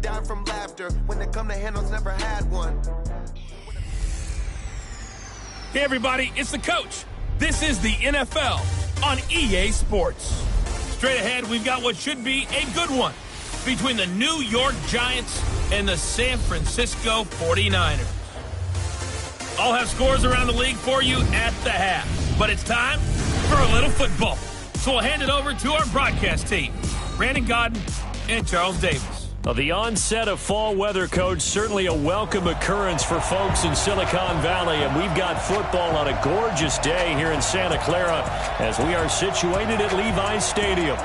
die from laughter. When they come to handles, never had one. Hey, everybody, it's the coach. This is the NFL on EA Sports. Straight ahead, we've got what should be a good one between the New York Giants and the San Francisco 49ers. I'll have scores around the league for you at the half. But it's time for a little football. So we'll hand it over to our broadcast team, Brandon Godden and Charles Davis. Well, the onset of fall weather, Coach, certainly a welcome occurrence for folks in Silicon Valley. And we've got football on a gorgeous day here in Santa Clara as we are situated at Levi's Stadium.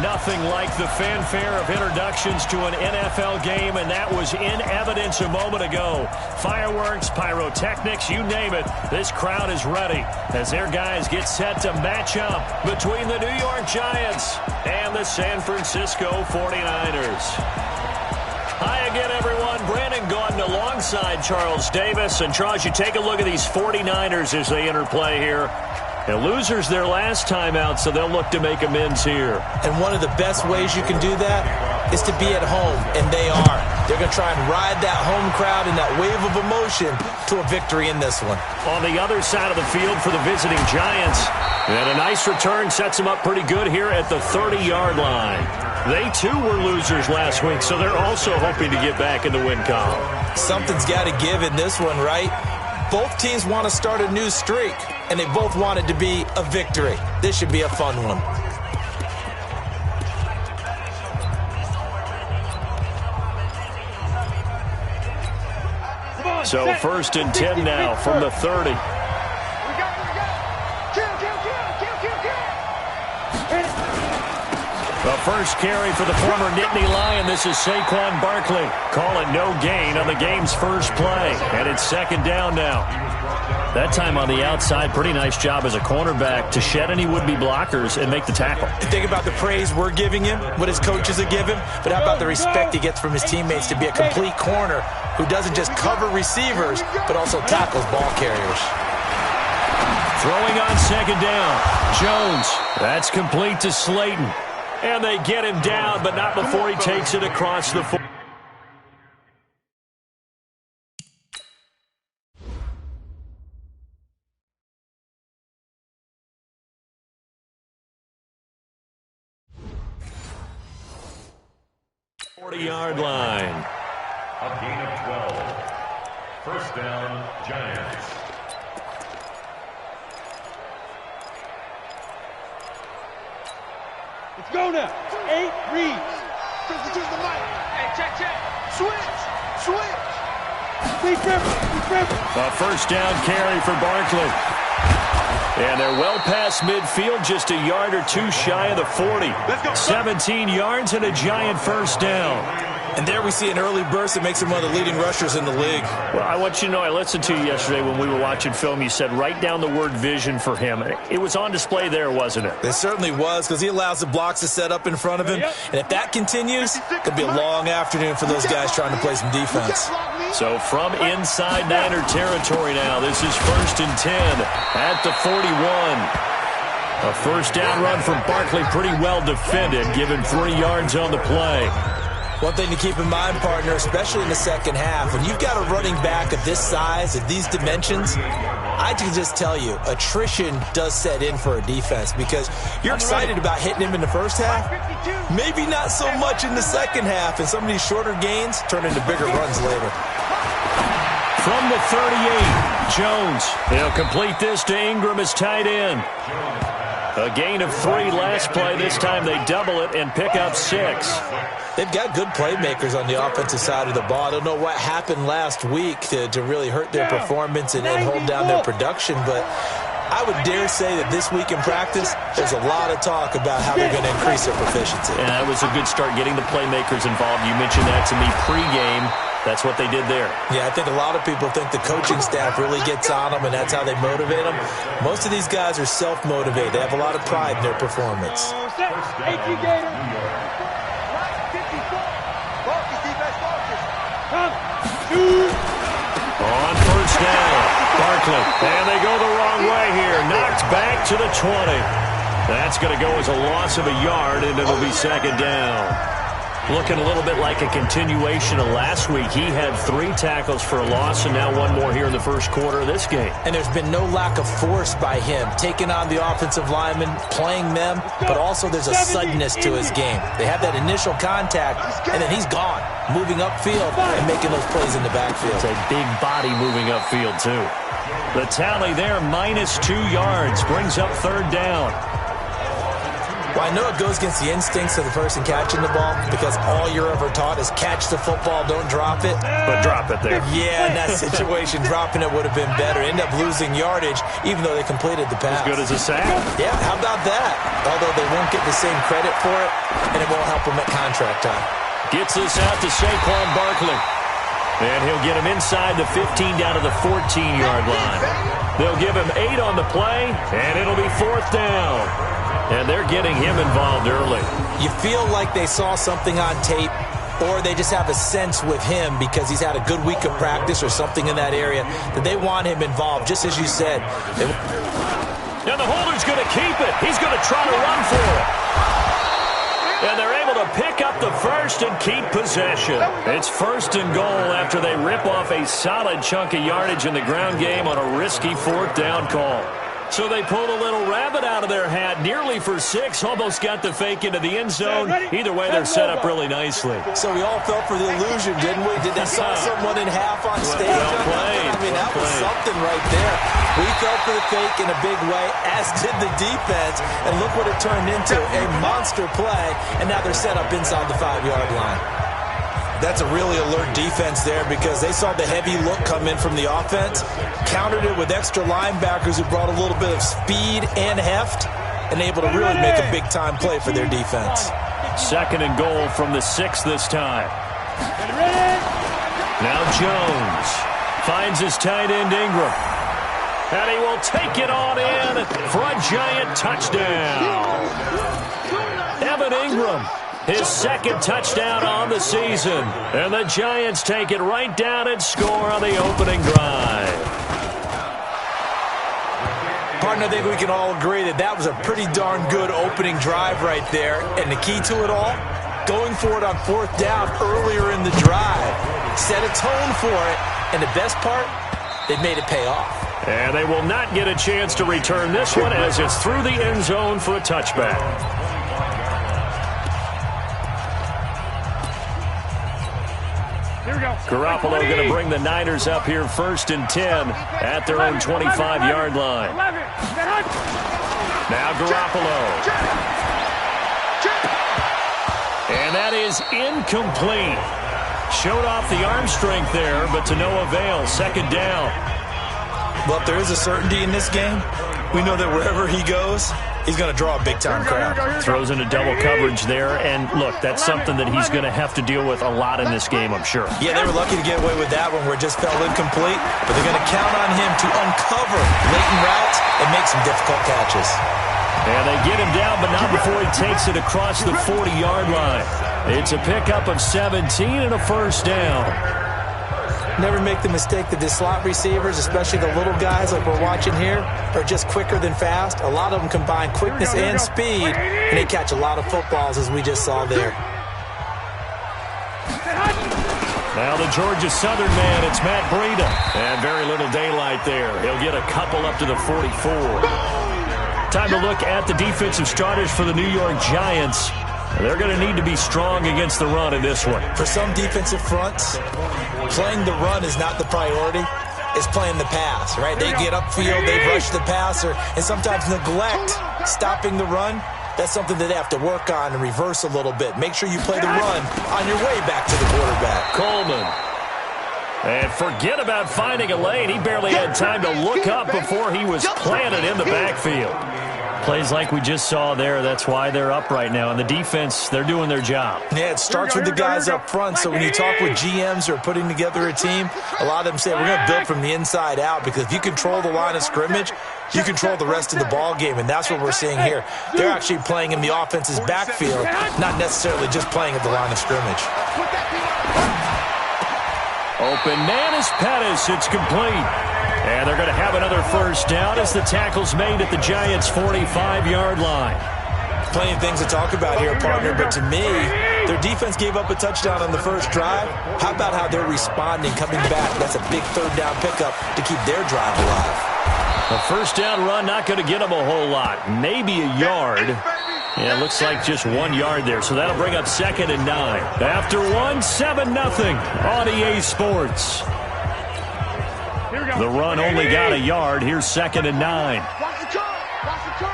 Nothing like the fanfare of introductions to an NFL game, and that was in evidence a moment ago. Fireworks, pyrotechnics, you name it. This crowd is ready as their guys get set to match up between the New York Giants and the San Francisco 49ers. Hi again, everyone. Brandon Gaudin alongside Charles Davis. And Charles, you take a look at these 49ers as they enter play here. And losers their last time out, so they'll look to make amends here. And one of the best ways you can do that is to be at home, and they are. They're going to try and ride that home crowd and that wave of emotion to a victory in this one. On the other side of the field for the visiting Giants, and a nice return sets them up pretty good here at the 30-yard line. They, too, were losers last week, so they're also hoping to get back in the win column. Something's got to give in this one, right? Both teams want to start a new streak, and they both want it to be a victory. This should be a fun one. So 1st and 10 now from the 30. The first carry for the former Nittany Lion. This is Saquon Barkley. Call it no gain on the game's first play. And it's 2nd down now. That time on the outside, pretty nice job as a cornerback to shed any would-be blockers and make the tackle. Think about the praise we're giving him, what his coaches are giving, but how about the respect he gets from his teammates to be a complete corner who doesn't just cover receivers, but also tackles ball carriers. Throwing on 2nd down. Jones. That's complete to Slayton. And they get him down, but not before he takes it across the 40. Yard line. A gain of 12. First down, Giants. Let's go now. 8 reads. Just the mic. Hey, check. Switch. Be careful. A first down carry for Barkley. And they're well past midfield, just a yard or two shy of the 40. 17 yards and a Giant first down. And there we see an early burst that makes him one of the leading rushers in the league. Well, I want you to know, I listened to you yesterday when we were watching film. You said write down the word vision for him. It was on display there, wasn't it? It certainly was, because he allows the blocks to set up in front of him. And if that continues, it could be a long afternoon for those guys trying to play some defense. So from inside Niner territory now, this is 1st and 10 at the 41. A first down run for Barkley, pretty well defended, given 3 yards on the play. One thing to keep in mind, partner, especially in the second half, when you've got a running back of this size, of these dimensions, I can just tell you, attrition does set in for a defense because you're excited about hitting him in the first half, maybe not so much in the second half, and some of these shorter gains turn into bigger runs later. From the 38, Jones. He'll complete this to Ingram as tight end. A gain of 3 last play. This time they double it and pick up 6. They've got good playmakers on the offensive side of the ball. I don't know what happened last week to really hurt their performance and hold down their production, but I would dare say that this week in practice, there's a lot of talk about how they're going to increase their proficiency. And that was a good start, getting the playmakers involved. You mentioned that to me pregame. That's what they did there. Yeah, I think a lot of people think the coaching staff really gets on them, and that's how they motivate them. Most of these guys are self-motivated. They have a lot of pride in their performance. On first down, Barkley. And they go the wrong way here. Knocked back to the 20. That's going to go as a loss of a yard, and it'll be 2nd down. Looking a little bit like a continuation of last week. He had 3 tackles for a loss, and now 1 more here in the first quarter of this game. And there's been no lack of force by him, taking on the offensive linemen, playing them, but also there's a suddenness to his game. They have that initial contact, and then he's gone, moving upfield and making those plays in the backfield. It's a big body moving upfield, too. The tally there, -2 yards, brings up 3rd down. Well, I know it goes against the instincts of the person catching the ball because all you're ever taught is catch the football, don't drop it. But drop it there. Yeah, in that situation, dropping it would have been better. End up losing yardage, even though they completed the pass. As good as a sack. Yeah, how about that? Although they won't get the same credit for it, and it won't help them at contract time. Gets this out to Saquon Barkley. And he'll get him inside the 15 down to the 14-yard line. They'll give him 8 on the play, and it'll be 4th down. And they're getting him involved early. You feel like they saw something on tape, or they just have a sense with him because he's had a good week of practice or something in that area that they want him involved, just as you said. And the holder's going to keep it. He's going to try to run for it. And they're able to pick up the first and keep possession. It's 1st and goal after they rip off a solid chunk of yardage in the ground game on a risky 4th down call. So they pulled a little rabbit out of their hat, nearly for 6, almost got the fake into the end zone. Either way, they're set up really nicely. So we all fell for the illusion, didn't we? Did they saw someone in half on stage? Well played. I mean, that was something right there. We fell for the fake in a big way, as did the defense. And look what it turned into, a monster play. And now they're set up inside the 5-yard line. That's a really alert defense there because they saw the heavy look come in from the offense, countered it with extra linebackers who brought a little bit of speed and heft, and able to really make a big-time play for their defense. 2nd and goal from the 6 this time. Now Jones finds his tight end Ingram. And he will take it on in for a giant touchdown. Evan Ingram. His 2nd touchdown on the season. And the Giants take it right down and score on the opening drive. Partner, I think we can all agree that that was a pretty darn good opening drive right there. And the key to it all, going for it on 4th down earlier in the drive. Set a tone for it. And the best part, they made it pay off. And they will not get a chance to return this one as it's through the end zone for a touchback. Garoppolo going to bring the Niners up here 1st and 10 at their own 25-yard line. Now Garoppolo. And that is incomplete. Showed off the arm strength there, but to no avail. 2nd down. Well, if there is a certainty in this game, we know that wherever he goes, he's going to draw a big-time crowd. Throws into double coverage there, and look, that's something that he's going to have to deal with a lot in this game, I'm sure. Yeah, they were lucky to get away with that one where it just fell incomplete, but they're going to count on him to uncover latent routes and make some difficult catches. And they get him down, but not before he takes it across the 40-yard line. It's a pickup of 17 and a 1st down. Never make the mistake that the slot receivers, especially the little guys like we're watching here, are just quicker than fast. A lot of them combine quickness and speed, and they catch a lot of footballs, as we just saw there. Now the Georgia Southern man, it's Matt Breida. And very little daylight there. He'll get a couple up to the 44. Time to look at the defensive starters for the New York Giants. They're going to need to be strong against the run in this one. For some defensive fronts, playing the run is not the priority. It's playing the pass, right? They get upfield, they rush the passer, and sometimes neglect stopping the run. That's something that they have to work on and reverse a little bit. Make sure you play the run on your way back to the quarterback. Coleman. And forget about finding a lane. He barely had time to look up before he was planted in the backfield. Plays like we just saw there. That's why they're up right now. And the defense, they're doing their job. Yeah, it starts with the guys up front. So when you talk with GMs who are putting together a team, a lot of them say we're going to build from the inside out, because if you control the line of scrimmage, you control the rest of the ball game, and that's what we're seeing here. They're actually playing in the offense's backfield, not necessarily just playing at the line of scrimmage. Open man is Pettis. It's complete. And they're going to have another 1st down as the tackle's made at the Giants' 45-yard line. Plenty of things to talk about here, partner, but to me, Their defense gave up a touchdown on the first drive. How about how they're responding, coming back? That's a big third down pickup to keep their drive alive. A first down run, not going to get them a whole lot. Maybe a yard. Yeah, it looks like just 1 yard there, so that'll bring up 2nd and 9. After 1, 7-0 on EA Sports. The run only got a yard. Here's 2nd and 9. Watch the curl. Watch the curl.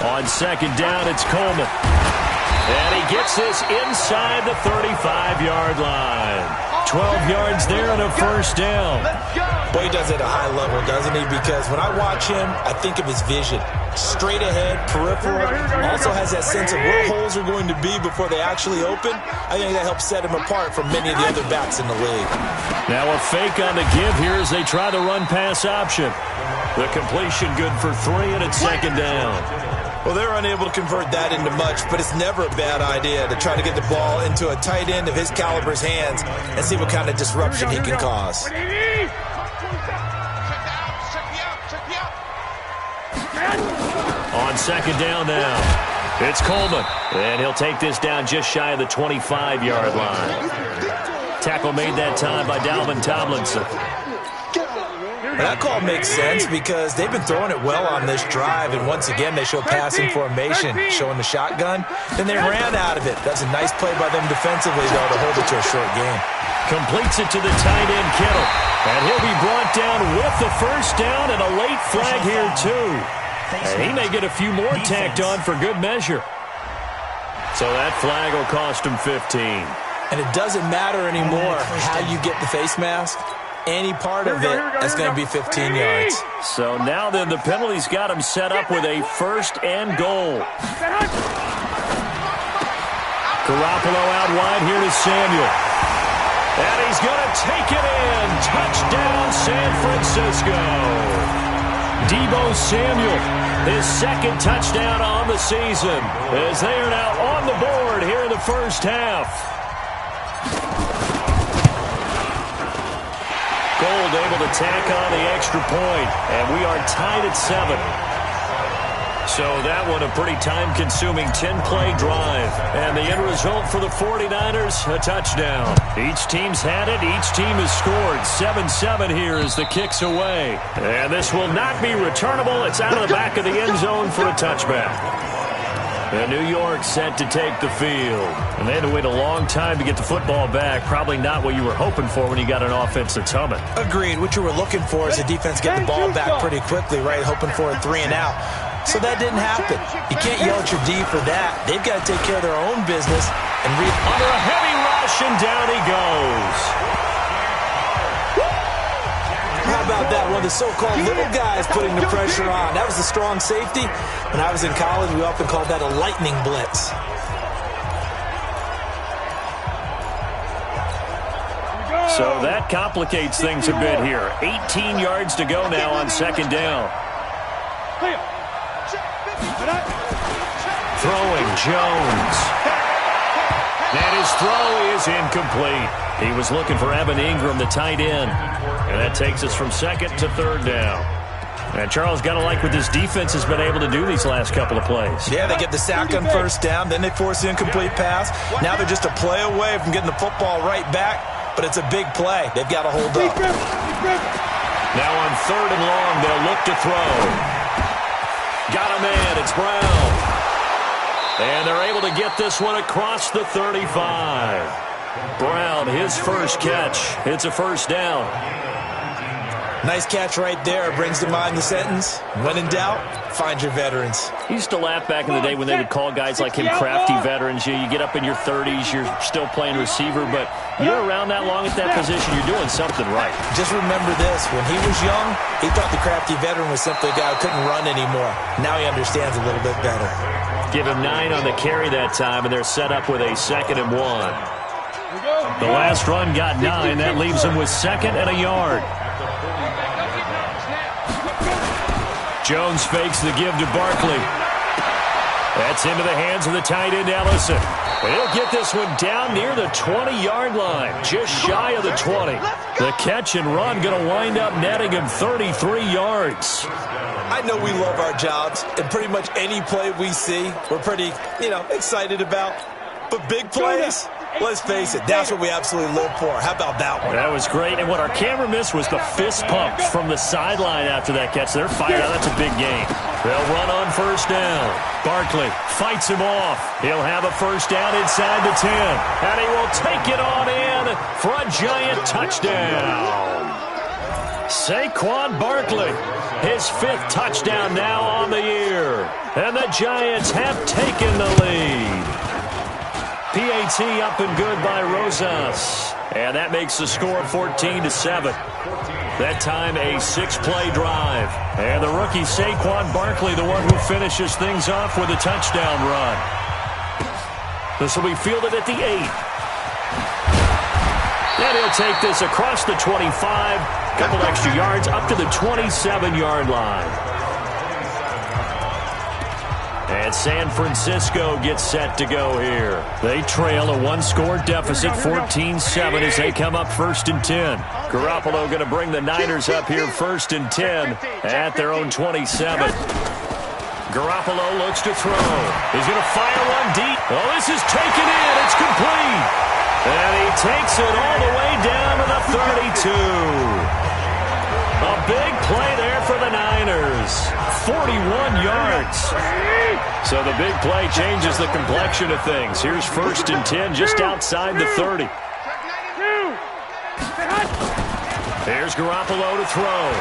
On 2nd down, it's Coleman. And he gets this inside the 35-yard line. 12 yards there and a first down. Boy, he does it at a high level, doesn't he? Because when I watch him, I think of his vision. Straight ahead, peripheral. Also has that sense of where holes are going to be before they actually open. I think that helps set him apart from many of the other backs in the league. Now a fake on the give here as they try the run-pass option. The completion good for 3, and it's 2nd down. Well, they're unable to convert that into much, but it's never a bad idea to try to get the ball into a tight end of his caliber's hands and see what kind of disruption he can cause. On 2nd down now, it's Coleman. And he'll take this down just shy of the 25-yard line. Tackle made that time by Dalvin Tomlinson. That call makes sense because they've been throwing it well on this drive, and once again they show passing formation, showing the shotgun. Then they ran out of it. That's a nice play by them defensively, though, to hold it to a short game. Completes it to the tight end, Kittle. And he'll be brought down with the first down and a late flag here, too. And he may get a few more tacked on for good measure. So that flag will cost him 15. And it doesn't matter anymore how you get the face mask. Any part of it, that's going to be 15 yards. So now then, the penalty's got him set up with a 1st and goal. Garoppolo out wide here to Samuel. And he's going to take it in. Touchdown, San Francisco. Deebo Samuel, his 2nd touchdown on the season, as they are now on the board here in the first half. Gold able to tack on the extra point, and we are tied at 7. So that one a pretty time-consuming 10-play drive. And the end result for the 49ers, a touchdown. Each team's had it. Each team has scored. 7-7 here as the kick's away. And this will not be returnable. It's out of the back of the end zone for a touchback. And New York set to take the field. And they had to wait a long time to get the football back. Probably not what you were hoping for when you got an offense that's humming. Agreed. What you were looking for is the defense get the ball back pretty quickly, right? Hoping for a 3 and out. So that didn't happen. You can't yell at your D for that. They've got to take care of their own business. And under a heavy rush, and down he goes. How about that? One of the so-called little guys putting the pressure on. That was the strong safety. When I was in college, we often called that a lightning blitz. So that complicates things a bit here. 18 yards to go now on 2nd down. Throwing Jones. And his throw is incomplete. He was looking for Evan Ingram, the tight end. And that takes us from 2nd to 3rd down. And Charles, got to like what this defense has been able to do these last couple of plays. Yeah, they get the sack on 1st down, then they force the incomplete pass. Now they're just a play away from getting the football right back, but it's a big play. They've got to hold up. Now on 3rd and long, they'll look to throw. Got a man, it's Brown. And they're able to get this one across the 35. Brown, his first catch. It's a 1st down. Nice catch right there. Brings to mind the sentence, when in doubt, find your veterans. He used to laugh back in the day when they would call guys like him crafty veterans. You get up in your 30s, you're still playing receiver, but you're around that long at that position, you're doing something right. Just remember this. When he was young, he thought the crafty veteran was simply a guy who couldn't run anymore. Now he understands a little bit better. Give him 9 on the carry that time, and they're set up with a 2nd and 1. The last run got 9. That leaves him with 2nd and a yard. Jones fakes the give to Barkley. That's into the hands of the tight end, Ellison. And he'll get this one down near the 20-yard line, just shy of the 20. The catch and run going to wind up netting him 33 yards. I know we love our jobs, and pretty much any play we see, we're pretty, excited about. But big plays, let's face it, that's what we absolutely live for. How about that one? That was great, and what our camera missed was the fist pumps from the sideline after that catch. They're fired out. That's a big gain. They'll run on first down. Barkley fights him off. He'll have a first down inside the 10, and he will take it on in for a giant touchdown. Saquon Barkley, his 5th touchdown now on the year, and the Giants have taken the lead. PAT up and good by Rosas. And that makes the score 14-7. That time a 6-play drive. And the rookie Saquon Barkley, the one who finishes things off with a touchdown run. This will be fielded at the 8. And he'll take this across the 25. Couple extra yards up to the 27-yard line. And San Francisco gets set to go here. They trail a 1-score deficit, 14-7, as they come up 1st and 10. Garoppolo going to bring the Niners up here 1st and 10 at their own 27. Garoppolo looks to throw. He's going to fire one deep. Oh, this is taken in. It's complete. And he takes it all the way down to the 32. A big play there for the Niners. 41 yards. So the big play changes the complexion of things. Here's 1st and 10 just outside the 30. Here's Garoppolo to throw.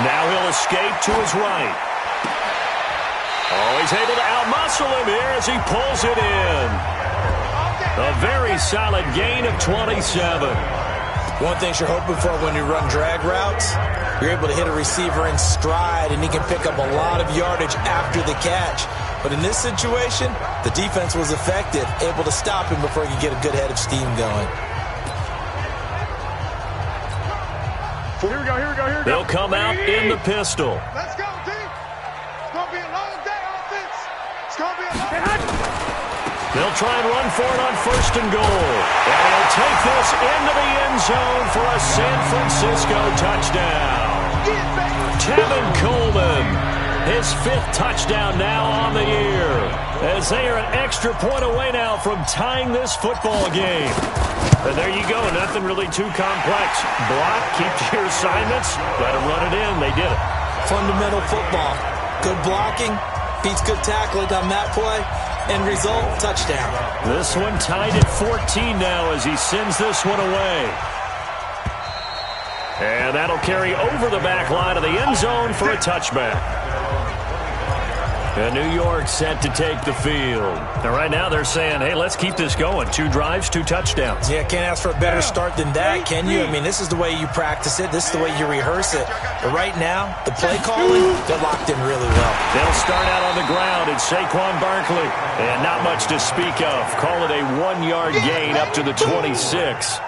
Now he'll escape to his right. Oh, he's able to outmuscle him here as he pulls it in. A very solid gain of 27. One thing you're hoping for when you run drag routes, you're able to hit a receiver in stride, and he can pick up a lot of yardage after the catch. But in this situation, the defense was effective, able to stop him before he could get a good head of steam going. Here we go. They'll come out in the pistol. Let's go, team. It's going to be a long day, offense. It's going to be a long day. They'll try and run for it on 1st and goal. And he'll take this into the end zone for a San Francisco touchdown. Tevin Coleman, his 5th touchdown now on the year, as they are an extra point away now from tying this football game. And there you go, nothing really too complex. Block, keep to your assignments, let them run it in. They did it. Fundamental football. Good blocking, beats good tackling on that play. End result, touchdown. This one tied at 14 now as he sends this one away. And that'll carry over the back line of the end zone for a touchback. And New York set to take the field. And right now they're saying, hey, let's keep this going. 2 drives, 2 touchdowns. Yeah, can't ask for a better start than that, can you? I mean, this is the way you practice it. This is the way you rehearse it. But right now, the play calling, they're locked in really well. They'll start out on the ground. It's Saquon Barkley. And not much to speak of. Call it a 1-yard gain up to the 26.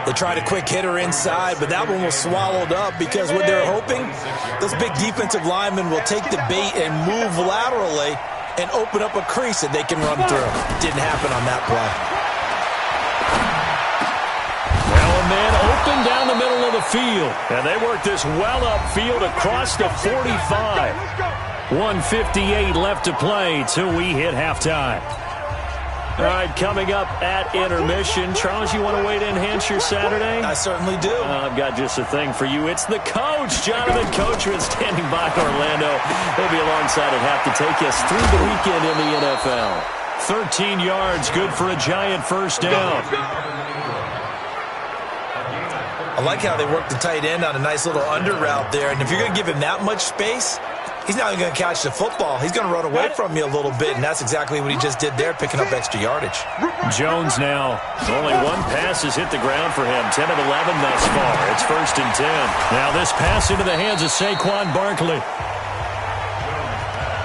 They tried a quick hitter inside, but that one was swallowed up because what they're hoping, those big defensive linemen will take the bait and move laterally and open up a crease that they can run through. Didn't happen on that play. Now a man open down the middle of the field, and they work this well upfield across the 45. 1:58 left to play till we hit halftime. All right, coming up at intermission. Charles, you want to wait to enhance your Saturday? I certainly do. I've got just a thing for you. It's the coach, Jonathan Coachman, standing by Orlando. He'll be alongside at half to take us through the weekend in the NFL. 13 yards, good for a giant first down. I like how they work the tight end on a nice little under route there. And if you're going to give him that much space, he's not even going to catch the football. He's going to run away from you a little bit, and that's exactly what he just did there, picking up extra yardage. Jones now. Only one pass has hit the ground for him. 10 of 11 thus far. It's 1st and 10. Now this pass into the hands of Saquon Barkley.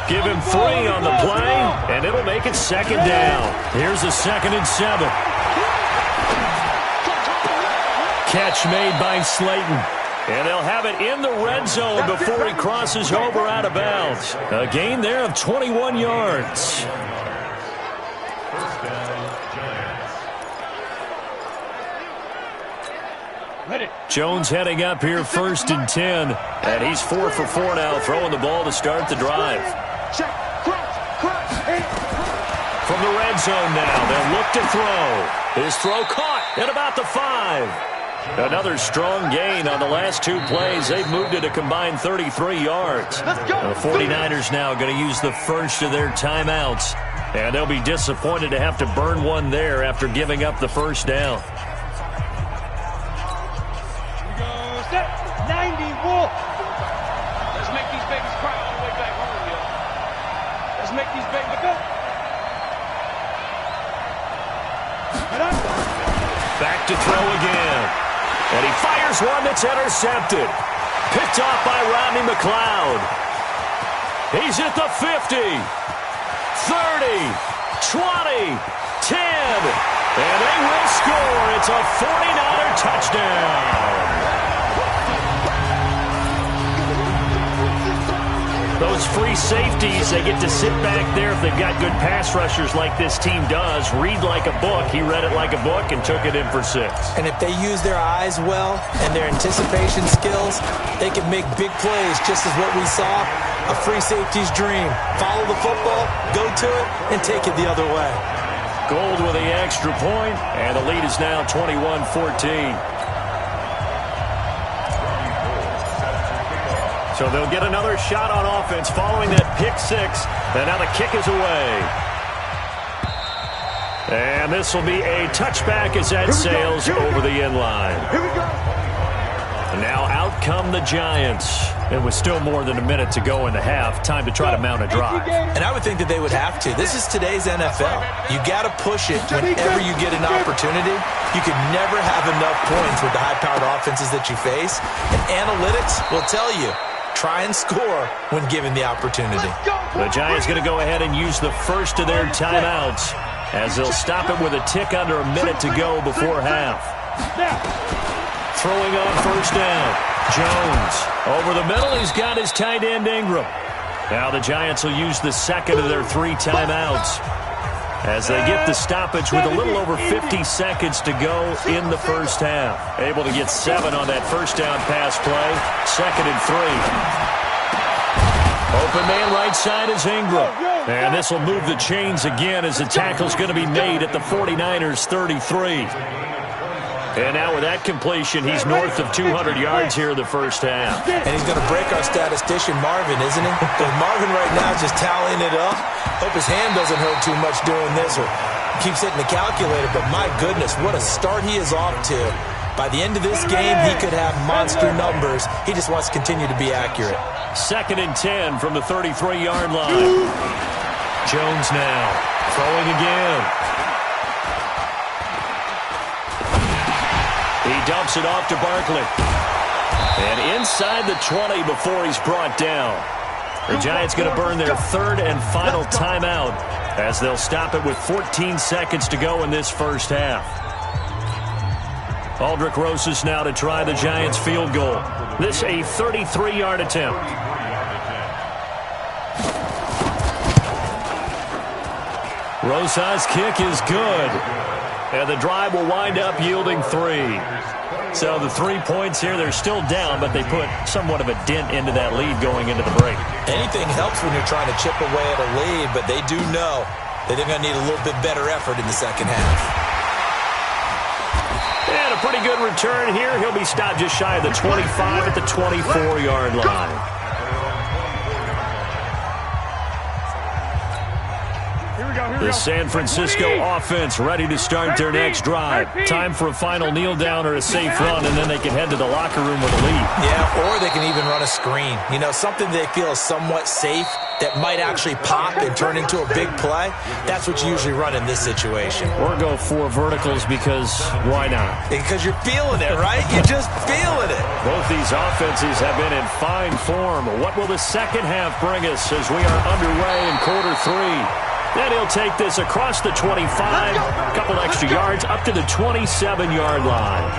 Give him 3 on the play, and it'll make it 2nd down. Here's a 2nd and 7. Catch made by Slayton. And they'll have it in the red zone before he crosses over out of bounds. A gain there of 21 yards. First down, Giants. Jones heading up here, 1st and 10. And he's 4 for 4 now, throwing the ball to start the drive. From the red zone now, they'll look to throw. His throw caught at about the 5. Another strong gain on the last 2 plays. They've moved it a combined 33 yards. The 49ers now going to use the first of their timeouts. And they'll be disappointed to have to burn one there after giving up the first down. 90 Wolf. Let's make these babies cry all the way back home, yo. Let's make these babies go. Back to throw again. And he fires one that's intercepted. Picked off by Rodney McLeod. He's at the 50, 30, 20, 10. And they will score. It's a 49er touchdown. Those free safeties, they get to sit back there if they've got good pass rushers like this team does. Read like a book. He read it like a book and took it in for 6. And if they use their eyes well and their anticipation skills, they can make big plays, just as what we saw. A free safety's dream. Follow the football, go to it, and take it the other way. Gold with the extra point, and the lead is now 21-14. So they'll get another shot on offense following that pick 6. And now the kick is away. And this will be a touchback as that sails over the end line. Here we go. And now out come the Giants. And with still more than a minute to go in the half, time to try to mount a drive. And I would think that they would have to. This is today's NFL. You got to push it whenever you get an opportunity. You can never have enough points with the high-powered offenses that you face. And analytics will tell you, try and score when given the opportunity. The Giants going to go ahead and use the first of their timeouts as they'll stop it with a tick under a minute to go before half. Throwing on first down. Jones over the middle. He's got his tight end Ingram. Now the Giants will use the second of their 3 timeouts as they get the stoppage with a little over 50 seconds to go in the first half. Able to get 7 on that first down pass play. 2nd and 3. Open man right side is Ingram. And this will move the chains again as the tackle's going to be made at the 49ers 33. And now with that completion, he's north of 200 yards here in the first half. And he's going to break our statistician Marvin, isn't he? Because Marvin right now is just tallying it up. Hope his hand doesn't hurt too much doing this or keeps hitting the calculator. But my goodness, what a start he is off to. By the end of this game, he could have monster numbers. He just wants to continue to be accurate. 2nd and 10 from the 33-yard line. Jones now throwing again. He dumps it off to Barkley. And inside the 20 before he's brought down. The Giants going to burn their 3rd and final timeout as they'll stop it with 14 seconds to go in this first half. Aldrick Rosas now to try the Giants field goal. This a 33-yard attempt. Rosas' kick is good. And the drive will wind up yielding 3. So the 3 points here, they're still down, but they put somewhat of a dent into that lead going into the break. Anything helps when you're trying to chip away at a lead, but they do know that they're going to need a little bit better effort in the second half. And a pretty good return here. He'll be stopped just shy of the 25 at the 24-yard line. The San Francisco offense ready to start their next drive. Time for a final kneel down or a safe run, and then they can head to the locker room with a lead. Yeah, or they can even run a screen. You know, something they feel is somewhat safe that might actually pop and turn into a big play. That's what you usually run in this situation. Or go 4 verticals because why not? Because you're feeling it, right? You're just feeling it. Both these offenses have been in fine form. What will the second half bring us as we are underway in quarter 3? Then he'll take this across the 25, a couple extra yards, up to the 27-yard line.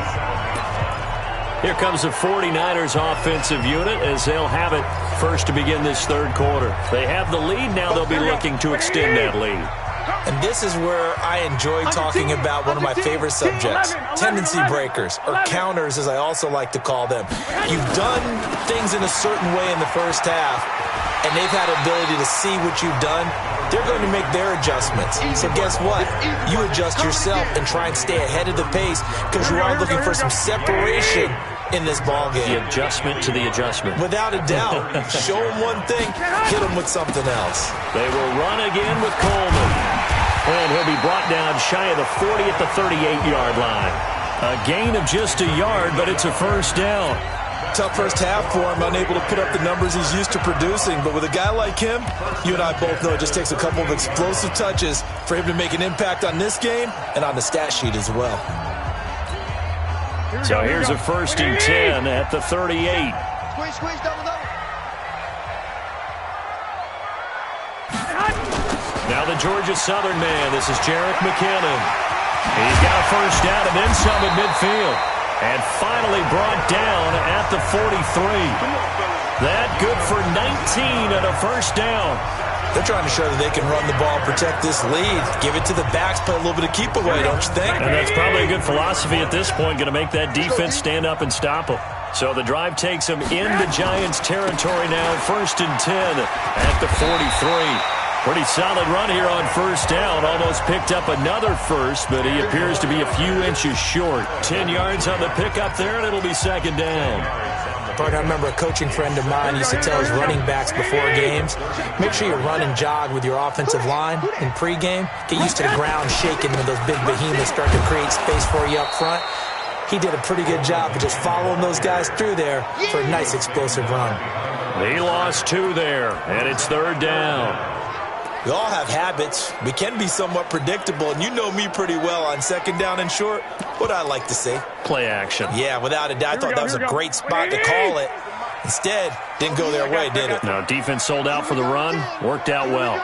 Here comes the 49ers offensive unit as they'll have it first to begin this third quarter. They have the lead. Now they'll be looking to extend that lead. And this is where I enjoy talking about one of my favorite subjects, tendency breakers, or counters as I also like to call them. You've done things in a certain way in the first half, and they've had ability to see what you've done. They're going to make their adjustments. So guess what? You adjust yourself and try and stay ahead of the pace because you are looking for some separation in this ball game. The adjustment to the adjustment. Without a doubt. Show them one thing, hit them with something else. They will run again with Coleman. And he'll be brought down shy of the 40 at the 38-yard line. A gain of just a yard, but it's a first down. Tough first half for him, unable to put up the numbers he's used to producing. But with a guy like him, you and I both know it just takes a couple of explosive touches for him to make an impact on this game and on the stat sheet as well. So here's a 1st and 10 at the 38. Squeeze, double. Now the Georgia Southern man, this is Jerick McKinnon. He's got a first down and then some at midfield. And finally brought down at the 43. That good for 19 and a first down. They're trying to show that they can run the ball and protect this lead. Give it to the backs, play a little bit of keep away, don't you think? And that's probably a good philosophy at this point, going to make that defense stand up and stop them. So the drive takes them into Giants territory now, 1st and 10 at the 43. Pretty solid run here on first down. Almost picked up another first, but he appears to be a few inches short. 10 yards on the pickup there, and it'll be 2nd down. Partner, I remember a coaching friend of mine used to tell his running backs before games, make sure you run and jog with your offensive line in pregame. Get used to the ground shaking when those big behemoths start to create space for you up front. He did a pretty good job of just following those guys through there for a nice explosive run. He lost 2 there, and it's 3rd down. We all have habits. We can be somewhat predictable, and you know me pretty well on 2nd down and short. What I like to say? Play action. Yeah, without a doubt. I thought that was a great spot to call it. Instead, didn't go their way, did it? No, defense sold out for the run. Worked out well.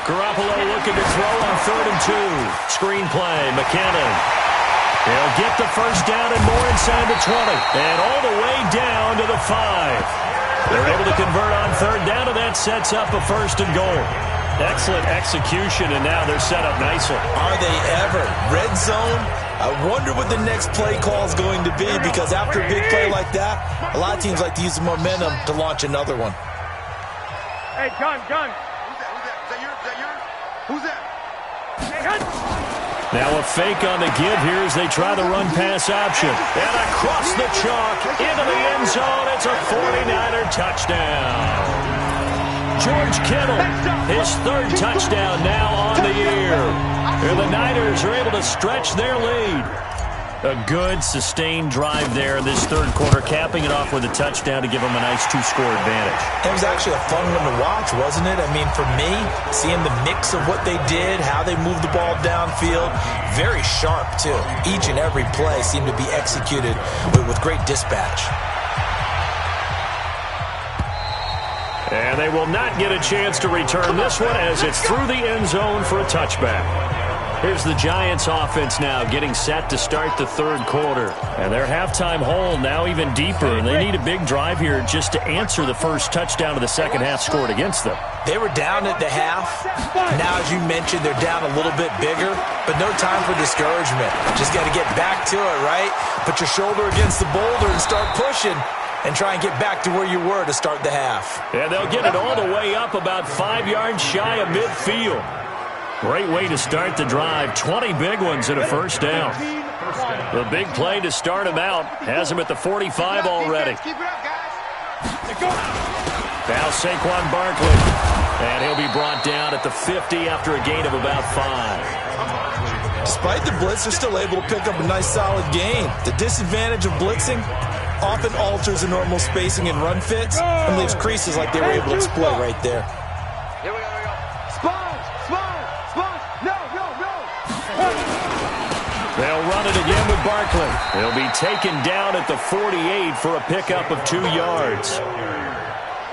Garoppolo looking to throw on 3rd and 2. Screen play, McKinnon. He'll get the first down and more inside the 20. And all the way down to the 5. They're able to convert on 3rd down, and that sets up a 1st and goal. Excellent execution, and now they're set up nicely. Are they ever? Red zone? I wonder what the next play call is going to be, because after a big play like that, a lot of teams like to use the momentum to launch another one. Hey, gun. Who's that? Hey, gun. Now a fake on the give here as they try the run-pass option. And across the chalk, into the end zone, it's a 49er touchdown. George Kittle, his 3rd touchdown now on the year. And the Niners are able to stretch their lead. A good, sustained drive there in this 3rd quarter, capping it off with a touchdown to give them a nice 2-score advantage. It was actually a fun one to watch, wasn't it? I mean, for me, seeing the mix of what they did, how they moved the ball downfield, very sharp, too. Each and every play seemed to be executed with great dispatch. And they will not get a chance to return this one as it's through the end zone for a touchback. Here's the Giants offense now getting set to start the 3rd quarter. And their halftime hole now even deeper. And they need a big drive here just to answer the first touchdown of the 2nd half scored against them. They were down at the half. Now, as you mentioned, they're down a little bit bigger. But no time for discouragement. Just got to get back to it, right? Put your shoulder against the boulder and start pushing. And try and get back to where you were to start the half. And they'll get it all the way up about 5 yards shy of midfield. Great way to start the drive. 20 big ones and a first down. The big play to start him out has him at the 45 already. Now Saquon Barkley. And he'll be brought down at the 50 after a gain of about 5. Despite the blitz, they're still able to pick up a nice solid gain. The disadvantage of blitzing often alters the normal spacing and run fits and leaves creases like they were able to exploit right there. Here we go. Sponge. No. They'll run it again with Barkley. He'll be taken down at the 48 for a pickup of 2 yards.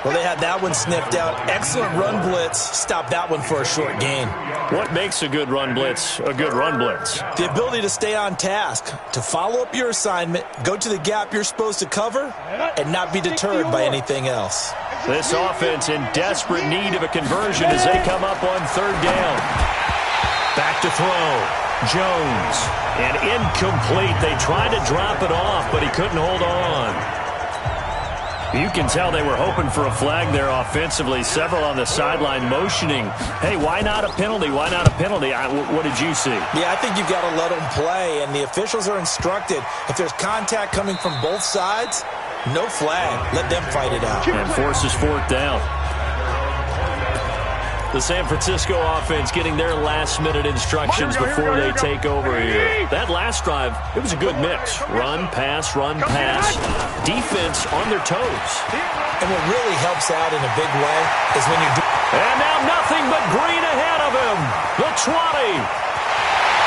Well, they had that one sniffed out. Excellent run blitz. Stopped that one for a short gain. What makes a good run blitz a good run blitz? The ability to stay on task, to follow up your assignment, go to the gap you're supposed to cover, and not be deterred by anything else. This offense in desperate need of a conversion as they come up on third down. Back to throw. Jones. And incomplete. They tried to drop it off, but he couldn't hold on. You can tell they were hoping for a flag there offensively. Several on the sideline motioning, hey, why not a penalty? Why not a penalty? What did you see? Yeah, I think you've got to let them play, and the officials are instructed. If there's contact coming from both sides, no flag. Let them fight it out. And forces fourth down. The San Francisco offense getting their last-minute instructions before they take over here. That last drive, it was a good mix. Run, pass, defense on their toes. And what really helps out in a big way is when you do... And now nothing but green ahead of him. The 20.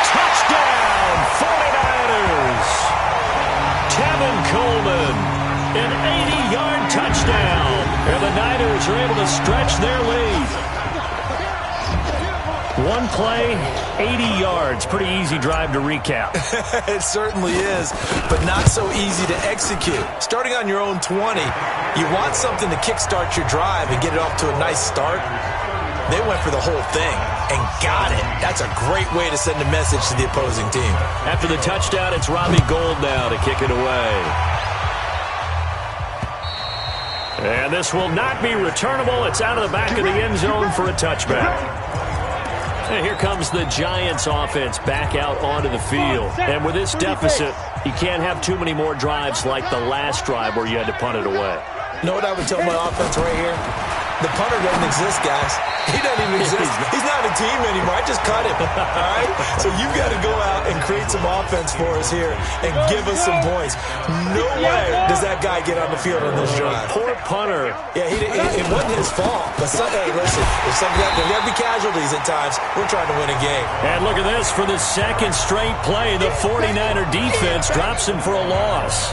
Touchdown, 49ers. Tevin Coleman, an 80-yard touchdown. And the Niners are able to stretch their lead. One play, 80 yards. Pretty easy drive to recap. It certainly is, but not so easy to execute. Starting on your own 20, you want something to kickstart your drive and get it off to a nice start. They went for the whole thing and got it. That's a great way to send a message to the opposing team. After the touchdown, it's Robbie Gould now to kick it away. And this will not be returnable. It's out of the back of the end zone for a touchback. And here comes the Giants offense back out onto the field. And with this deficit, you can't have too many more drives like the last drive where you had to punt it away. You know what I would tell my offense right here? The punter doesn't exist, guys. He doesn't even exist. He's not a team anymore. I just cut him. All right? So you've got to go out and create some offense for us here and give us some points. No way does that guy get on the field on this drive. Poor punter. Yeah, it wasn't his fault. But hey, listen, there's got to be casualties at times. We're trying to win a game. And look at this. For the second straight play, the 49er defense drops him for a loss.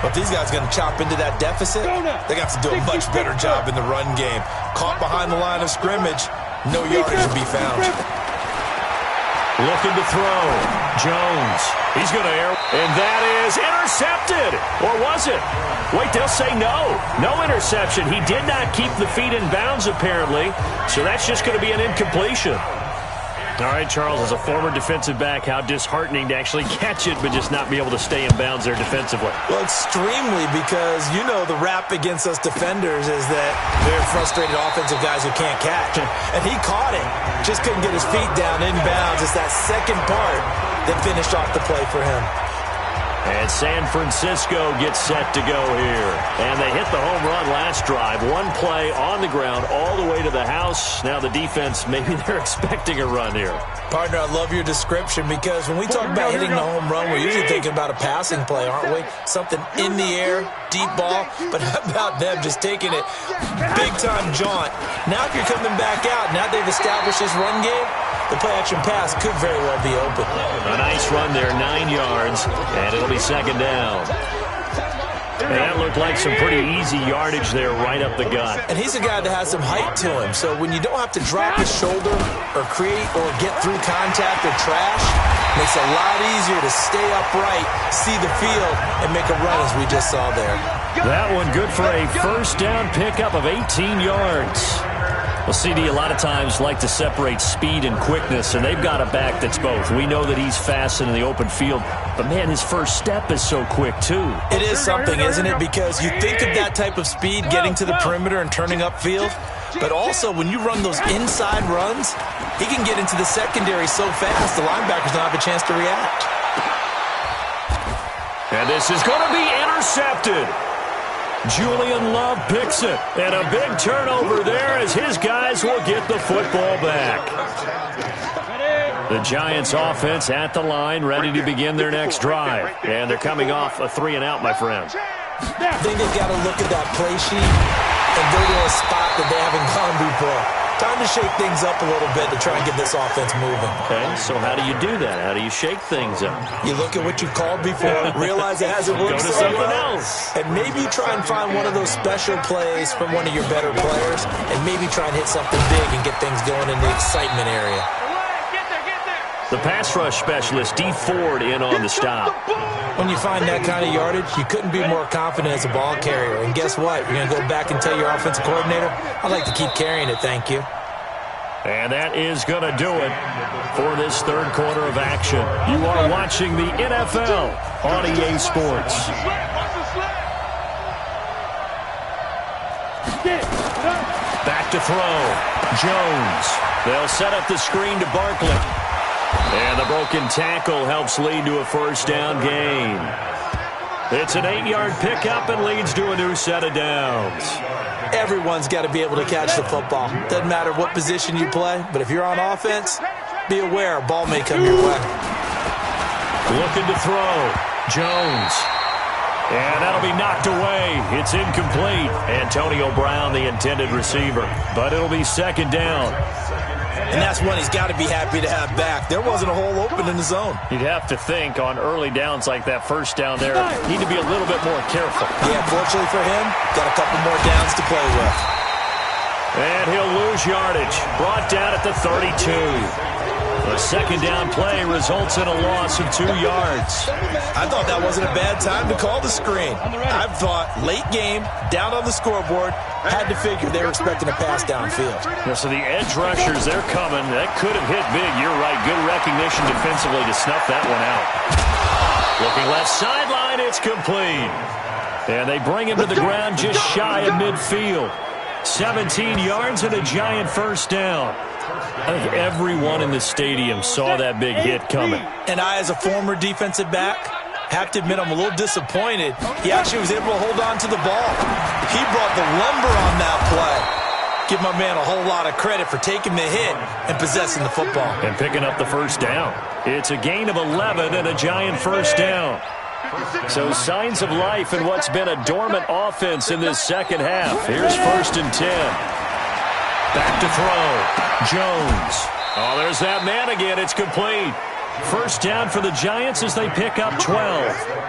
But these guys are going to chop into that deficit. They got to do a much better job in the run game. Caught behind the line of scrimmage, no yardage to be found. Looking to throw. Jones. He's going to air. And that is intercepted. Or was it? Wait, they'll say no. No interception. He did not keep the feet in bounds, apparently. So that's just going to be an incompletion. All right, Charles, as a former defensive back, how disheartening to actually catch it but just not be able to stay in bounds there defensively. Well, extremely, because, you know, the rap against us defenders is that they're frustrated offensive guys who can't catch. And he caught it, just couldn't get his feet down in bounds. It's that second part that finished off the play for him. And San Francisco gets set to go here. And they hit the home run last drive. One play on the ground all the way to the house. Now the defense, maybe they're expecting a run here. Partner, I love your description because when we talk about hitting the home run, we're usually thinking about a passing play, aren't we? Something in the air, deep ball. But how about them just taking it big-time jaunt? Now if you're coming back out, now they've established this run game, the play-action pass could very well be open. A nice run there, 9 yards, and it'll be second down. And that looked like some pretty easy yardage there right up the gut. And he's a guy that has some height to him, so when you don't have to drop his shoulder or create or get through contact or trash, it makes it a lot easier to stay upright, see the field, and make a run as we just saw there. That one good for a first down pickup of 18 yards. Well, CD a lot of times like to separate speed and quickness, and they've got a back that's both. We know that he's fast in the open field, but, man, his first step is so quick, too. It is something, isn't it? Because you think of that type of speed getting to the perimeter and turning upfield, but also when you run those inside runs, he can get into the secondary so fast the linebackers don't have a chance to react. And this is going to be intercepted. Julian Love picks it. And a big turnover there as his guys will get the football back. The Giants offense at the line, ready to begin their next drive. And they're coming off a 3-and-out, my friend. I think they've got to look at that play sheet and go to a spot that they haven't gone before. Time to shake things up a little bit to try and get this offense moving. Okay, so how do you do that? How do you shake things up? You look at what you called before, realize it hasn't worked. Go to something else. And maybe try and find one of those special plays from one of your better players, and maybe try and hit something big and get things going in the excitement area. The pass rush specialist, D. Ford, in on the stop. When you find that kind of yardage, you couldn't be more confident as a ball carrier. And guess what? You're going to go back and tell your offensive coordinator, I'd like to keep carrying it, thank you. And that is going to do it for this third quarter of action. You are watching the NFL on EA Sports. Back to throw. Jones. They'll set up the screen to Barkley. And the broken tackle helps lead to a first down gain. It's an 8-yard pickup and leads to a new set of downs. Everyone's got to be able to catch the football. Doesn't matter what position you play, but if you're on offense, be aware a ball may come your way. Looking to throw. Jones. And that'll be knocked away. It's incomplete. Antonio Brown, the intended receiver. But it'll be second down. And that's one he's got to be happy to have back. There wasn't a hole open in the zone. You'd have to think on early downs like that first down there, need to be a little bit more careful. Yeah, fortunately for him, got a couple more downs to play with. And he'll lose yardage. Brought down at the 32. The second down play results in a loss of 2 yards. I thought that wasn't a bad time to call the screen. I've thought late game, down on the scoreboard, had to figure they were expecting a pass downfield. Yeah, so the edge rushers, they're coming. That could have hit big. You're right. Good recognition defensively to snuff that one out. Looking left sideline, it's complete. And they bring him to the ground just shy of midfield. 17 yards and a giant first down. I think everyone in the stadium saw that big hit coming. And I, as a former defensive back, have to admit I'm a little disappointed. He actually was able to hold on to the ball. He brought the lumber on that play. Give my man a whole lot of credit for taking the hit and possessing the football. And picking up the first down. It's a gain of 11 and a giant first down. So signs of life in what's been a dormant offense in this second half. Here's 1st and 10. Back to throw. Jones. Oh, there's that man again. It's complete. First down for the Giants as they pick up 12.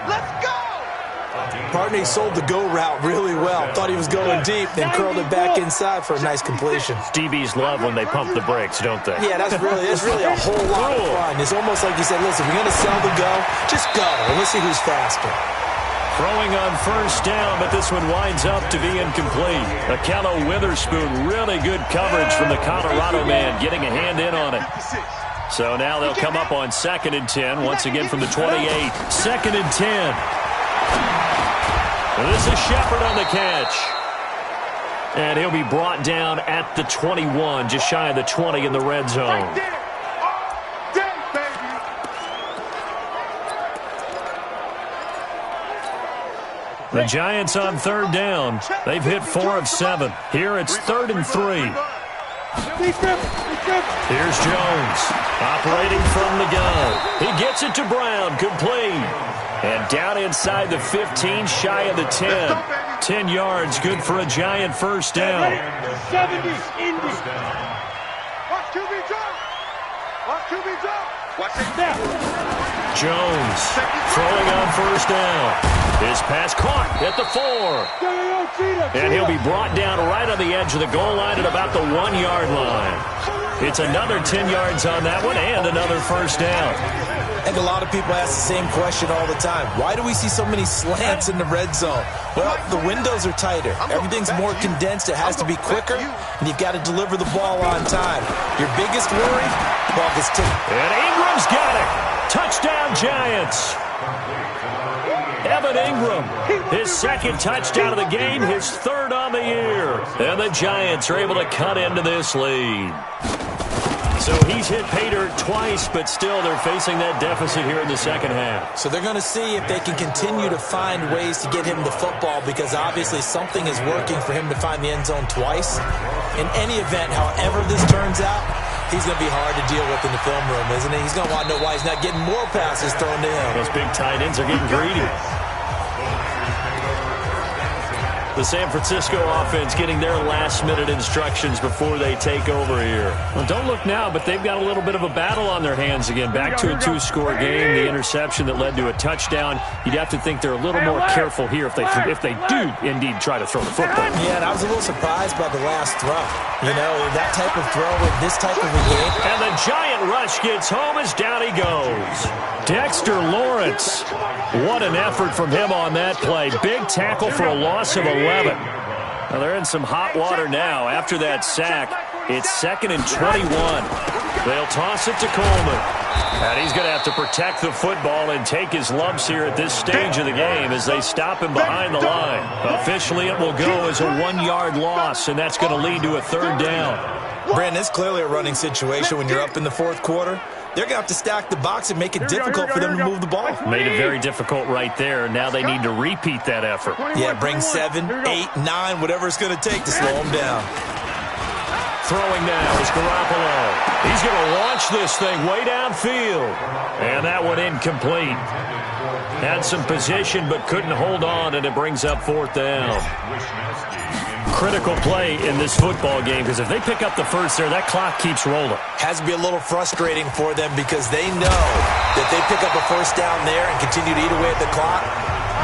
Let's go! Partney sold the go route really well. Thought he was going deep, then curled it back inside for a nice completion. DBs love when they pump the brakes, don't they? Yeah, that's really a whole lot of fun. It's almost like you said, listen, we're going to sell the go. Just go, and let's see who's faster. Throwing on first down, but this one winds up to be incomplete. Akello Witherspoon, really good coverage from the Colorado man, getting a hand in on it. So now they'll come up on 2nd and 10, once again from the 28. 2nd and 10. And this is Shepard on the catch. And he'll be brought down at the 21, just shy of the 20 in the red zone. The Giants on 3rd down. They've hit 4 of 7. Here it's 3rd and 3. Here's Jones, operating from the gun. He gets it to Brown, complete. And down inside the 15, shy of the 10. 10 yards, good for a giant first down. 70, Indy. Watch QB drop. Watch QB drop. Watch it now. Jones, throwing on first down. His pass caught at the 4. And he'll be brought down right on the edge of the goal line at about the 1-yard line. It's another 10 yards on that one and another first down. And a lot of people ask the same question all the time. Why do we see so many slants in the red zone? Well, the windows are tighter. Everything's more condensed. It has to be quicker, and you've got to deliver the ball on time. Your biggest worry? Ball gets tipped. And Ingram's got it. Touchdown, Giants. Evan Ingram, his 2nd touchdown of the game, his 3rd on the year. And the Giants are able to cut into this lead. So he's hit pay dirt twice, but still they're facing that deficit here in the second half. So they're going to see if they can continue to find ways to get him the football, because obviously something is working for him to find the end zone twice. In any event, however this turns out, he's going to be hard to deal with in the film room, isn't he? He's going to want to know why he's not getting more passes thrown to him. Those big tight ends are getting greedy. The San Francisco offense getting their last-minute instructions before they take over here. Well, don't look now, but they've got a little bit of a battle on their hands again. Back to a two-score game. The interception that led to a touchdown. You'd have to think they're a little more careful here if they do indeed try to throw the football. Yeah, and I was a little surprised by the last throw. You know, that type of throw in this type of a game. And the giant rush gets home as down he goes. Dexter Lawrence. What an effort from him on that play. Big tackle for a loss of 11. Now they're in some hot water now. After that sack, it's 2nd and 21. They'll toss it to Coleman. And he's going to have to protect the football and take his lumps here at this stage of the game as they stop him behind the line. Officially, it will go as a 1-yard loss, and that's going to lead to a 3rd down. Brandon, it's clearly a running situation when you're up in the 4th quarter. They're going to have to stack the box and make it difficult for them to move the ball. Made it very difficult right there. Now they need to repeat that effort. Yeah, bring 7, 8, 9, whatever it's going to take to slow them down. Throwing now is Garoppolo. He's going to launch this thing way downfield. And that one incomplete. Had some position but couldn't hold on, and it brings up 4th down. Critical play in this football game because if they pick up the first there, that clock keeps rolling. Has to be a little frustrating for them because they know that they pick up a first down there and continue to eat away at the clock.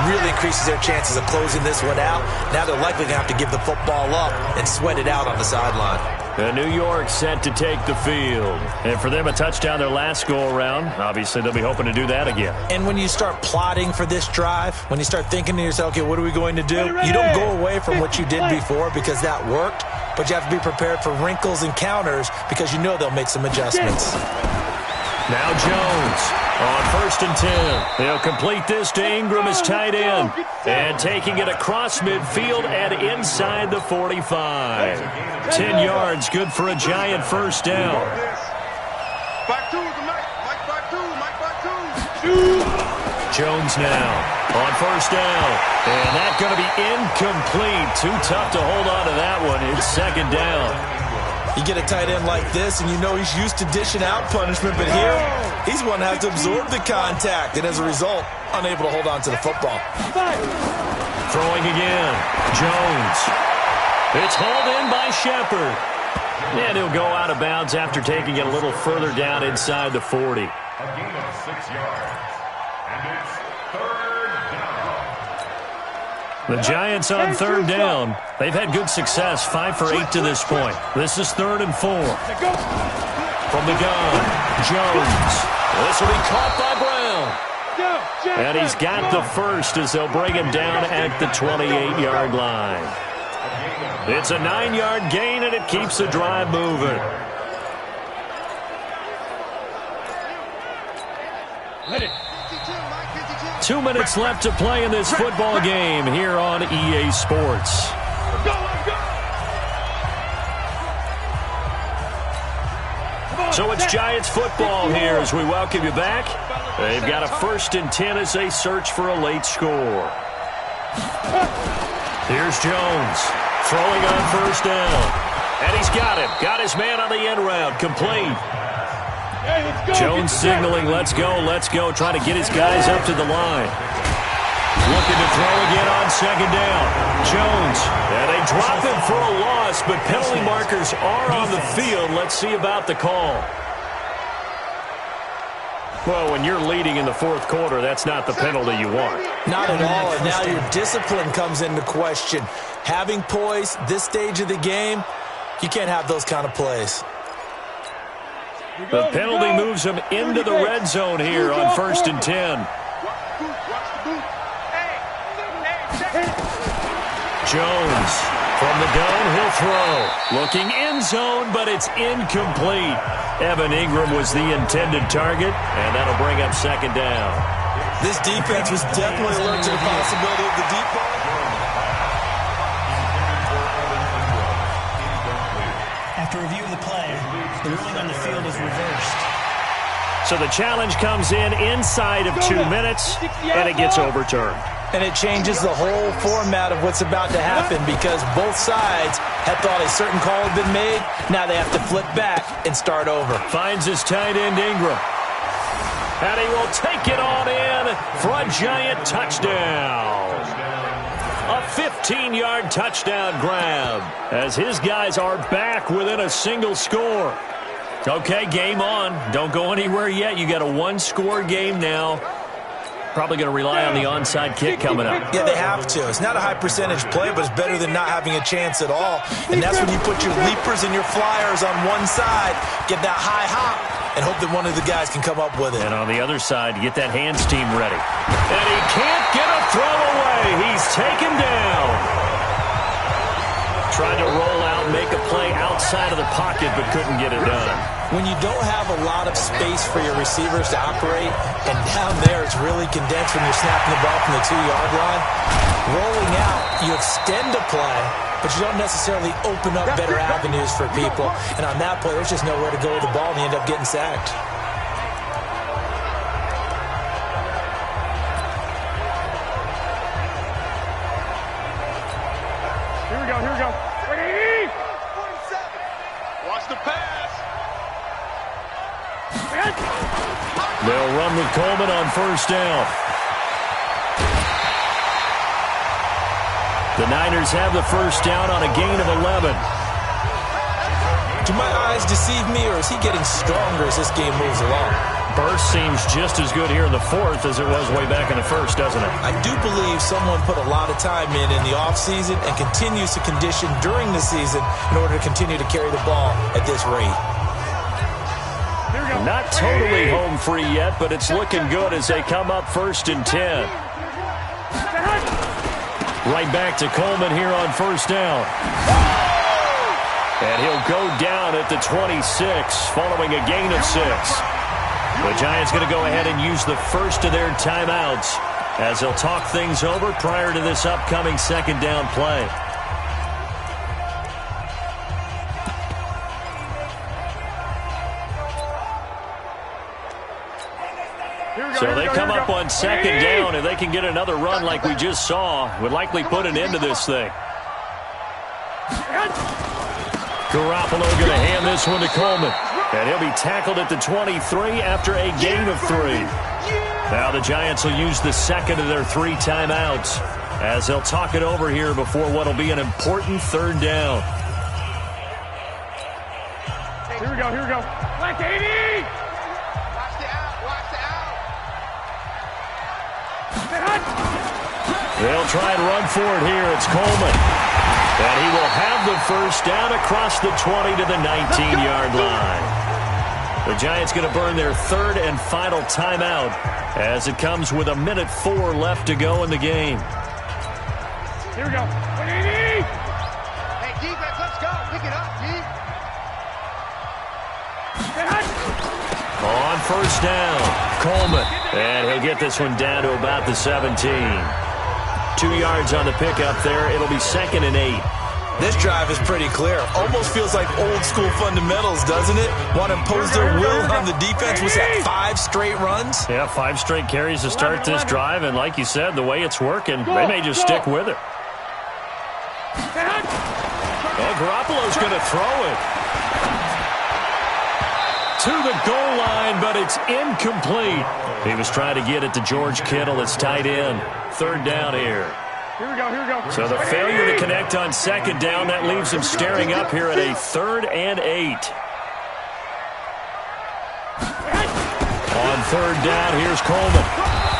Really increases their chances of closing this one out. Now they're likely going to have to give the football up and sweat it out on the sideline. And New York set to take the field. And for them, a touchdown their last go-around. Obviously, they'll be hoping to do that again. And when you start plotting for this drive, when you start thinking to yourself, okay, what are we going to do? You don't go away from what you did before because that worked, but you have to be prepared for wrinkles and counters because you know they'll make some adjustments. Now Jones on 1st and 10. They'll complete this to Ingram as tight end. And taking it across midfield and inside the 45. 10 yards, good for a giant first down. Jones now on 1st down. And that's going to be incomplete. Too tough to hold on to that one. It's 2nd down. You get a tight end like this, and you know he's used to dishing out punishment, but here, he's one that has to absorb the contact, and as a result, unable to hold on to the football. Throwing again. Jones. It's hauled in by Shepard. And he'll go out of bounds after taking it a little further down inside the 40. A gain of 6 yards. And it's 3rd down. The Giants on 3rd down. They've had good success, 5 for 8 to this point. This is 3rd and 4. From the gun, Jones. This will be caught by Brown. And he's got the first as they'll bring him down at the 28-yard line. It's a 9-yard gain, and it keeps the drive moving. Let it. 2 minutes left to play in this football game here on EA Sports. So it's Giants football here as we welcome you back. They've got a 1st and 10 as they search for a late score. Here's Jones throwing on 1st down. And he's got him. Got his man on the end route. Complete. Jones signaling, let's go, trying to get his guys up to the line. Looking to throw again on 2nd down. Jones, and they drop him for a loss, but penalty markers are on the field. Let's see about the call. Well, when you're leading in the 4th quarter, that's not the penalty you want. Not at all, and now your discipline comes into question. Having poise this stage of the game, you can't have those kind of plays. The penalty moves him into the red zone here on 1st and 10. Jones from the gun, he'll throw. Looking end zone, but it's incomplete. Evan Ingram was the intended target, and that'll bring up 2nd down. This defense was definitely alert to the possibility of the deep ball. After reviewing the play, the ruling on the field is reversed. So the challenge comes in inside of 2 minutes, and it gets overturned. And it changes the whole format of what's about to happen because both sides had thought a certain call had been made. Now they have to flip back and start over. Finds his tight end Ingram. And he will take it on in for a giant touchdown. A 15-yard touchdown grab as his guys are back within a single score. Okay, game on. Don't go anywhere yet. You got a one-score game now. Probably going to rely on the onside kick coming up. Yeah, they have to. It's not a high-percentage play, but it's better than not having a chance at all. And that's when you put your leapers and your flyers on one side, get that high hop, and hope that one of the guys can come up with it. And on the other side, get that hands team ready. And he can't get a throw away. He's taken down. Trying to roll out, make a play outside of the pocket, but couldn't get it done. When you don't have a lot of space for your receivers to operate, and down there it's really condensed when you're snapping the ball from the 2-yard line, rolling out, you extend a play, but you don't necessarily open up better avenues for people. And on that play, there's just nowhere to go with the ball, and you end up getting sacked. Here we go. 180! Watch the pass. They'll run with Coleman on first down. The Niners have the first down on a gain of 11. Do my eyes deceive me, or is he getting stronger as this game moves along? Burst seems just as good here in the fourth as it was way back in the first, doesn't it? I do believe someone put a lot of time in the offseason and continues to condition during the season in order to continue to carry the ball at this rate. Not totally home free yet, but it's looking good as they come up 1st and 10. Right back to Coleman here on first down. And he'll go down at the 26 following a gain of 6. The Giants going to go ahead and use the first of their timeouts as they'll talk things over prior to this upcoming second down play. So they come up on second down. If they can get another run like we just saw, would likely put an end to this thing. Garoppolo going to hand this one to Coleman. And he'll be tackled at the 23 after a gain of 3. Now the Giants will use the second of their 3 timeouts as they'll talk it over here before what will be an important third down. Here we go. Black 80! They'll try and run for it here. It's Coleman. And he will have the first down across the 20 to the 19-yard line. The Giants going to burn their third and final timeout as it comes with 1:04 left to go in the game. Here we go. 180! Hey, defense, let's go. Pick it up, G. On first down, Coleman. And he'll get this one down to about the 17. 2 yards on the pickup there. It'll be 2nd and 8. This drive is pretty clear. Almost feels like old school fundamentals, doesn't it? Want to impose their will on the defense. Was that 5 straight runs? Yeah, 5 straight carries to start this drive. And like you said, the way it's working, they may just stick with it. Well, Garoppolo's going to throw it to the goal line, but it's incomplete. He was trying to get it to George Kittle. It's tight end. Third down here. Here we go. So the failure to connect on second down, that leaves him staring up here at a 3rd and 8. On third down, here's Coleman.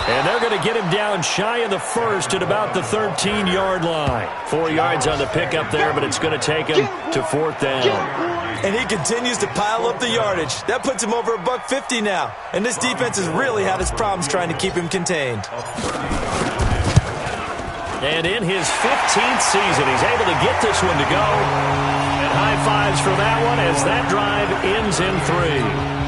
And they're going to get him down shy of the first at about the 13-yard line. 4 yards on the pickup there, but it's going to take him to 4th down. And he continues to pile up the yardage. That puts him over $150 now. And this defense has really had its problems trying to keep him contained. And in his 15th season, he's able to get this one to go. And high fives for that one as that drive ends in 3.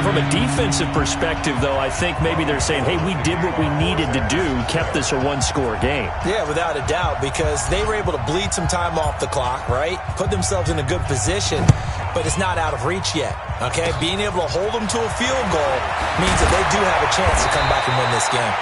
From a defensive perspective, though, I think maybe they're saying, hey, we did what we needed to do, kept this a one-score game. Yeah, without a doubt, because they were able to bleed some time off the clock, right? Put themselves in a good position, but it's not out of reach yet, okay? Being able to hold them to a field goal means that they do have a chance to come back and win this game.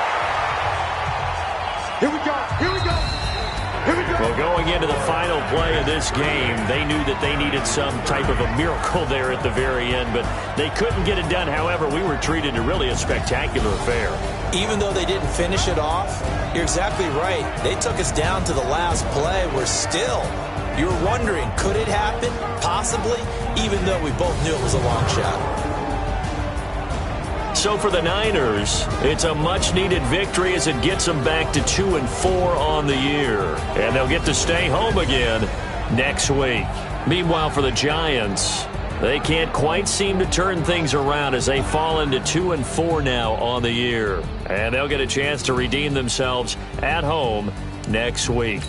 Well, going into the final play of this game, they knew that they needed some type of a miracle there at the very end, but they couldn't get it done. However, we were treated to really a spectacular affair. Even though they didn't finish it off, you're exactly right. They took us down to the last play. We're still, you were wondering, could it happen? Possibly, even though we both knew it was a long shot. So for the Niners, it's a much-needed victory as it gets them back to 2-4 on the year. And they'll get to stay home again next week. Meanwhile, for the Giants, they can't quite seem to turn things around as they fall into 2-4 now on the year. And they'll get a chance to redeem themselves at home next week.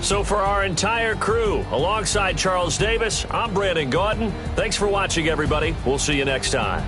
So for our entire crew, alongside Charles Davis, I'm Brandon Gaudin. Thanks for watching, everybody. We'll see you next time.